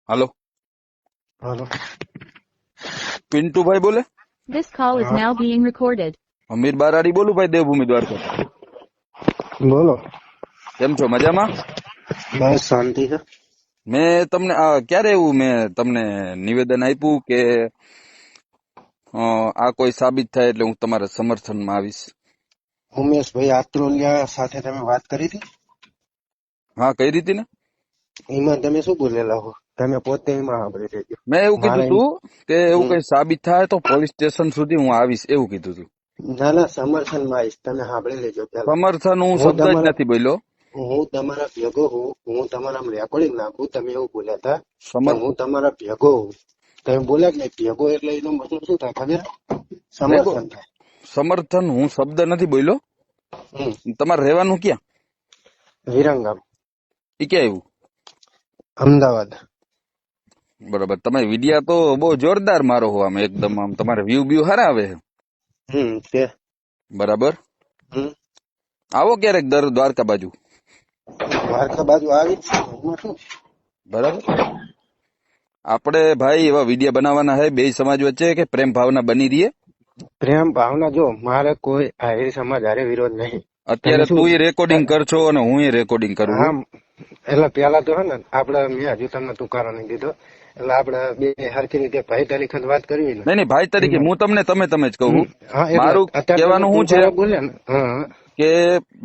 હાલો, હાલો. પિન્ટુભાઈ બોલે? This call is now being recorded. અમીર બારાડી બોલું ભાઈ, દેવભૂમિ દ્વારકા. બોલો. કેમ છો, મજામાં? બસ શાંતિ છે. મેં તમને ક્યારે એવું મેં તમને નિવેદન આપ્યું કે આ કોઈ સાબિત થાય એટલે હું તમારા સમર્થનમાં આવીશ? ઉમેશભાઈ આત્રોલિયા સાથે તમે વાત કરી હતી? હા, કઈ રીતે ને? એમાં તમે શું બોલેલા હો? તમે પોતે એમાં સાંભળી લેજો. મેં એવું કીધું તું કે એવું હમ. કઈ સાબિત થાય તો પોલીસ સ્ટેશન સુધી હું આવીશ, એવું કીધું તું. ના ના, સમર્થનમાં આવીશ, તમે સાંભળી લેજો પેલા. સમર્થન હું હું શબ્દ જ તમારા નથી બોલ્યો. હું તમારા ભેગો હોઉં, હું તમારા રેકોર્ડિંગ નાખું. તમે એવું બોલ્યા હતા કે સમર હું તમારા ભેગો હોઉં. તમે બોલ્યા કે નહીં ભેગો, એટલે એનો મતલબ શું થાય ખબર? સમર્થન થાય. સમર્થન હું શબ્દ નથી બોલ્યો. હમ. તમારે રહેવાનું ક્યાં? વિરંગામ, એ ક્યાં આવ્યું? અમદાવાદ. બરાબર. તમે વિડિયા તો બહુ જોરદાર મારો હો, આમ એકદમ આમ તમારે વ્યૂ બ્યુ સારા આવે. તે બરાબર. હમ. આવો ક્યારેક દ્વારકા બાજુ. દ્વારકા બાજુ આવી જ છે, એમાં શું? બરાબર. આપણે ભાઈ એવા વિડિયા બનાવવાના છે બે સમાજ વચ્ચે કે પ્રેમ ભાવના બની રહીએ. પ્રેમ ભાવના જો મારે કોઈ આહિર સમાજ હારે વિરોધ નહીં. અત્યારે તું રેકોર્ડિંગ કરશો અને હું રેકોર્ડિંગ કરું. હા, એટલે પેલા તો હે ને આપડે મેં હજુ તમને તુકારો નહીં દીધો, એટલે આપડે બે હરખી રીતે ભાઈ તરીકે જ વાત કરવી ને. નહીં ભાઈ તરીકે હું તમને તમે જ કહું. હા, એટલે મારું અત્યારે કહેવાનું શું છે બોલે ને. હા, કે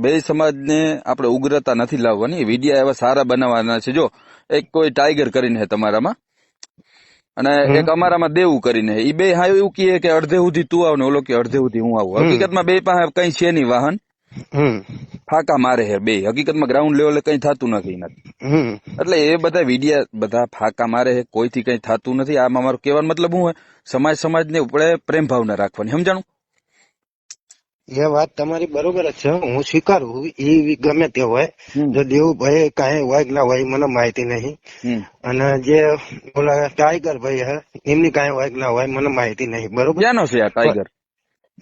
બે સમાજને આપણે ઉગ્રતા નથી લાવવાની, વિડિયા એવા સારા બનાવવાના છે. જો એક કોઈ ટાઈગર કરીને છે તમારામાં અને એક અમારામાં દેવું કરીને, એ બે હા એવું કહે કે અડધે સુધી તું આવ ને ઓલો કે અડધે સુધી હું આવું. હકીકતમાં બે પાસે કઈ છે નહીં વાહન, ફાકા મારે છે બે. હકીકતમાં ગ્રાઉન્ડ લેવલે કઈ થતું નથી. એટલે એ બધા વિડિયા બધા ફાકા મારે છે, કોઈથી કઈ થતું નથી. આમાં મારું કહેવાનો મતલબ શું હોય, સમાજને આપણે પ્રેમ ભાવના રાખવાની, સમજાણું? એ વાત તમારી બરોબર જ છે, હું સ્વીકારું. એ ગમે તે હોય, જો દેવુભાઈ કાંઈ હોય કે ના હોય મને માહિતી નહીં, અને જે ઓલા ટાઈગર ભાઈ હે એમની કાંઈ હોય કે ના હોય મને માહિતી નહીં. બરોબર. ક્યાંનો છે આ ટાઈગર?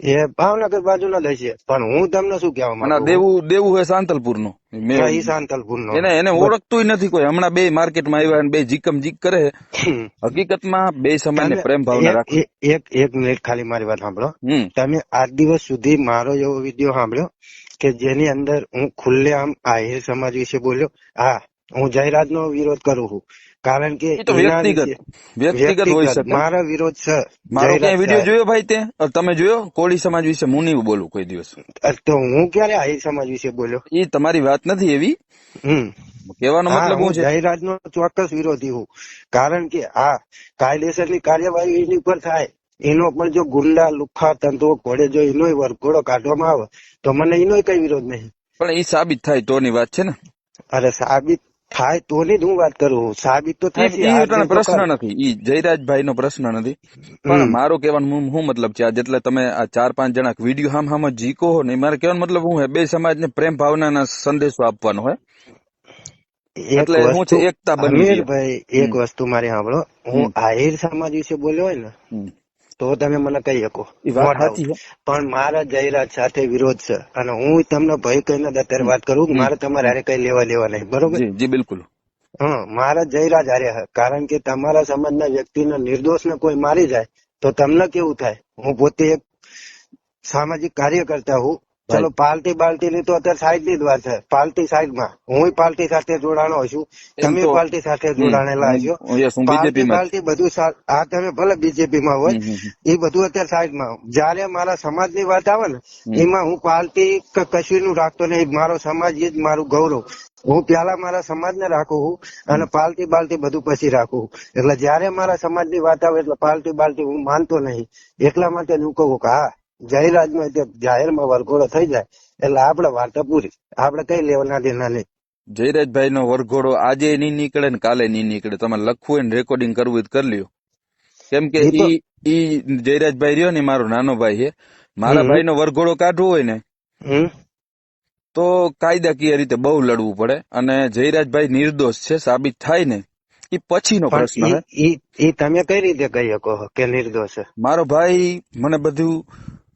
એ ભાવનગર બાજુ ના દઈ છે, પણ હું તમને શું કહેવા માંગુ, દેવું હોય સાંતલપુર નો, શાંતલપુર નો એને ઓળખતું નથી કોઈ. હમણાં બે માર્કેટમાં આવ્યા અને બે જીકમ જીક કરે. હકીકતમાં બે સમાજને પ્રેમ ભાવના રાખો. એક મિનિટ ખાલી મારી વાત સાંભળો. તમે આજ દિવસ સુધી મારો એવો વિડીયો સાંભળ્યો કે જેની અંદર હું ખુલ્લેઆમ આહિર સમાજ વિશે બોલ્યો? હા, હું જાહેરાત નો વિરોધ કરું છું, કારણ કે વ્યક્તિગત હોય શકે. મારો વિરોધ છે. મારો ક્યાંય વિડીયો જોયો ભાઈ તે? તમે જોયો? કોળી સમાજ વિશે હું નહીં બોલું કોઈ દિવસ. તો હું ક્યારે આહિર સમાજ વિશે બોલ્યો? એ તમારી વાત નથી એવી. કહેવાનો મતલબ શું છે? જાહેરાત નો ચોક્કસ વિરોધી હું, કારણ કે આ કાયદેસરની કાર્યવાહી એની ઉપર થાય. એનો પણ જો ગુંડા લુખ્ખા તંતુઓ ઘોડે જો એનો વરઘોડો કાઢવામાં આવે તો મને એનો કઈ વિરોધ નહીં. પણ એ સાબિત થાય તોની વાત છે ને. અરે સાબિત થાય તો ની જ હું વાત કરું. સાબિત તો થાય પ્રશ્ન નથી, ઈ જયરાજભાઈ નો પ્રશ્ન નથી. પણ મારો કહેવાનો શું મતલબ છે, જેટલે તમે આ 4-5 જણા વિડીયો હામ જીકો હો ને, મારે કહેવાનો મતલબ શું હોય, બે સમાજને પ્રેમ ભાવનાના સંદેશો આપવાનો હોય. એટલે હું છે એકતા બની. ભાઈ એક વસ્તુ મારી સાંભળો, હું આહિર સમાજ વિશે બોલ્યો હોય ને તો તમે મને કહી શકો, પણ મારા જાહેરાત સાથે વિરોધ છે. અને હું તમને ભાઈ કહીને અત્યારે વાત કરું, મારે તમારે હારે કઈ લેવા દેવા નહીં. બરોબર? જી બિલકુલ. હા, મારા જાહેરાત હારે, કારણ કે તમારા સમાજના વ્યક્તિને નિર્દોષ ને કોઈ મારી જાય તો તમને કેવું થાય? હું પોતે એક સામાજિક કાર્યકર્તા હું. ચલો પાર્ટી બાલ્ટી ની તો અત્યારે સાઈડ ની જ વાત છે. પાર્ટી સાઈડ માં, હું પાર્ટી સાથે જોડાણો છું, તમે પાર્ટી સાથે જોડાણેલા હશો. પાર્ટી બાલ્ટી બધું આ તમે ભલે બીજેપી માં હોય, એ બધું અત્યારે સાઈડ માં. જયારે મારા સમાજ ની વાત આવે ને એમાં હું પાર્ટી કશું નું રાખતો નહીં. મારો સમાજ એ જ મારું ગૌરવ. હું પેલા મારા સમાજ ને રાખું છું અને પાર્ટી બાલ્ટી બધું પછી રાખું. એટલે જયારે મારા સમાજ ની વાત આવે એટલે પાર્ટી બાલ્ટી હું માનતો નહીં. એટલા માટે હું કહું કે હા, જાહેરાતમાં જાહેરમાં વરઘોડો થઈ જાય એટલે આપડે વાર્તા પૂરી. આપડે કઈ લેવાના દેના નહીં. જયરાજભાઈ નો વરઘોડો આજે નહીં નીકળે ને કાલે નહીં નીકળે. તમારે લખવું હોય ને રેકોર્ડિંગ કરવું હોય કરી લ્યો. કેમ કે ઈ જયરાજભાઈ રહ્યો ને મારો નાનો ભાઈ છે. મારા ભાઈ નો વરઘોડો કાઢવો હોય ને તો કાયદાકીય રીતે બહુ લડવું પડે. અને જયરાજભાઈ નિર્દોષ છે સાબિત થાય ને એ પછીનો પ્રશ્ન છે. એ તમે કઈ રીતે કહી શકો કે નિર્દોષ છે? મારો ભાઈ મને બધું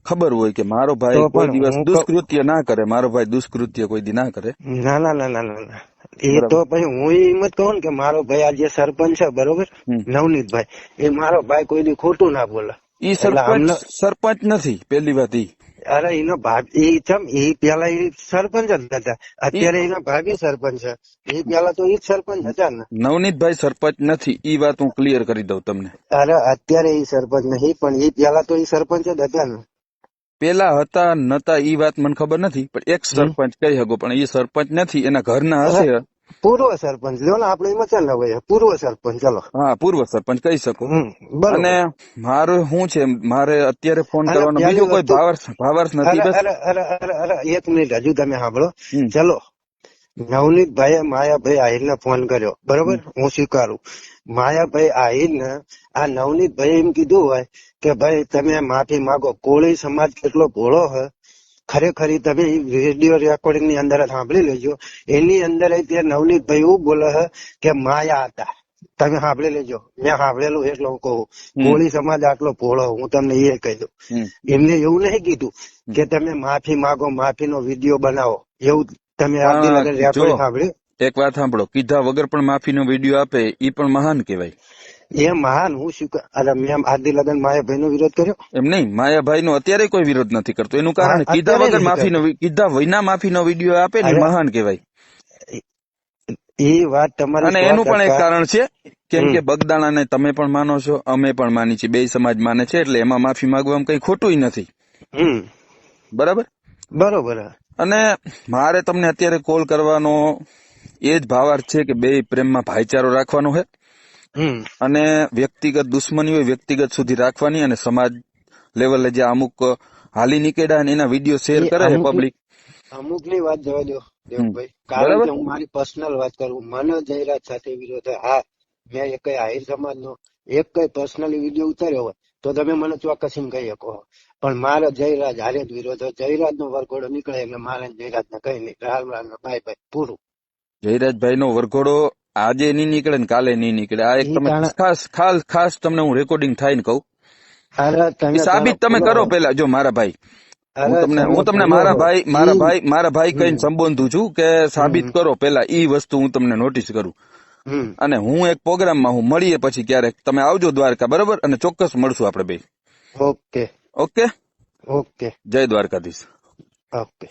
ખબર હોય કે મારો ભાઈ તો કોઈ પણ દિવસ હું દુષ્કૃત્ય ના કરે, મારો ભાઈ દુષ્કૃત્ય કોઈ દી ના કરે. ના ના ના ના ના ના. એ બરાબર. તો પછી હું એમ જ કહું ને કે મારો ભાઈ આ જે સરપંચ છે બરોબર, હમ. નવનીતભાઈ, એ મારો ભાઈ કોઈ દી ખોટું ના બોલે. ઈ એટલે અમને સરપંચ નથી પેલી વાત ઈ. અરે એનો ભાભી એ ચમ એ પેલા એ સરપંચ જ હતા, અત્યારે એના ભાભી સરપંચ છે. એ પેલા તો એ જ સરપંચ હતા ને. નવનીતભાઈ સરપંચ નથી, ઈ વાત હું ક્લિયર કરી દઉં તમને. અરે અત્યારે એ સરપંચ નહીં, પણ એ પેલા તો એ સરપંચ જ હતા ને. પેલા હતા નતા ઈ વાત મને ખબર નથી, પણ એક સરપંચ કહી શકો, પણ એ સરપંચ નથી, એના ઘરના હશે. પૂર્વ સરપંચ લ્યો ને, આપડે એમાં ચાલ હોય પૂર્વ સરપંચ, ચલો. હા, પૂર્વ સરપંચ કહી શકો. બરોબર. અને મારે શું છે, મારે અત્યારે ફોન અને કરવાનો પહેલી બીજો કોઈ વસ્તુ- ભાવાર્થ નથી. અરે બસ અરે અરે અરે અરે એક મિનિટ હજુ તમે સાંભળો. હમ. ચલો, નવનીતભાઈએ માયાભાઈ આહિરને ફોન કર્યો બરોબર, હું સ્વીકારું. માયાભાઈ આહિરને આ નવનીતભાઈ એમ કીધું હોય કે ભાઈ તમે માફી માંગો, કોળી સમાજ કેટલો ભોળો છે, ખરેખર ઈ તમે વિડીયો રેકોર્ડિંગ ની અંદર સાંભળી લેજો. એની અંદર તે નવનીતભાઈ એવું બોલે છે કે માયા હતા. તમે સાંભળી લેજો, મેં સાંભળેલું એટલે હું કહું. કોળી સમાજ આટલો ભોળો, હું તમને એ કહી દઉં. એમને એવું નહીં કીધું કે તમે માફી માંગો, માફીનો વિડીયો બનાવો, એવું તમે આગળ પણ જો રેકોર્ડિંગ સાંભળ્યું. એક વાત સાંભળો, કીધા વગર પણ માફીનો વિડીયો આપે ઈ પણ મહાન કહેવાય. એ મહાન હું શું અરે મેં આદિ લગન માયાભાઈ નો વિરોધ કર્યો? એમ નહીં, માયાભાઈ નો અત્યારે કોઈ વિરોધ નથી કરતો. એનું કારણ હા, કીધા અત્યારે વગર નહીં માફીનો કીધા વિના માફીનો વિડીયો આપે ને, ઈ અરે, મહાન કહેવાય. એ વાત તમારી અને 100%. એનું પણ એક કારણ છે, કેમ કે બગદાણાને તમે પણ માનો છો, અમે પણ માની છીએ, બે સમાજ માને છે, એટલે એમાં માફી માંગવામાં કઈ ખોટું નથી. બરાબર. બરોબર. અને મારે તમને અત્યારે કોલ કરવાનો એ જ ભાવાર્થ છે કે બે પ્રેમમાં ભાઈચારો રાખવાનો છે. અને વ્યક્તિગત દુશ્મની હોય વ્યક્તિગત સુધી રાખવાની, અને સમાજ લેવલે જે અમુક હાલી નીકળ્યા ને એના વિડીયો શેર કરે છે પબ્લિક. અમુક ની વાત જવા દો દેવભાઈ, કારણ બરાબર. કે હું મારી પર્સનલ વાત કરું, મને જયરાજ સાથે વિરોધ છે. હા, મેં એક આહિર સમાજ નો એક કઈ પર્સનલી વિડીયો ઉતાર્યો હોય તો તમે મને ચોક્કસ એમ કહી શકો, પણ મારે જયરાજ હારે જ વિરોધ હોય. જયરાજ નો વરઘોડો નીકળે એટલે મારે જયરાજ ને કઈ નહીં, રામ રામ બાય બાય, પૂરું. જયરાજભાઈ નો વરઘોડો આજે નહીં નીકળે ને કાલે નહીં નીકળે. આ એક તમે ખાસ તમને હું રેકોર્ડિંગ થાય ને કહું. અરે તમે સાબિત તમે કરો પેલા. જો મારા ભાઈ, હું તમને મારા ભાઈ કહીને સંબોધું છું કે સાબિત કરો પેલા, ઈ વસ્તુ હું તમને નોટિસ કરું. અને હું એક પ્રોગ્રામમાં હું મળીએ પછી ક્યારેક, તમે આવજો દ્વારકા, બરોબર, અને ચોક્કસ મળશું આપણે બે. Okay okay. ઓકે. જય દ્વારકાધીશ. ઓકે.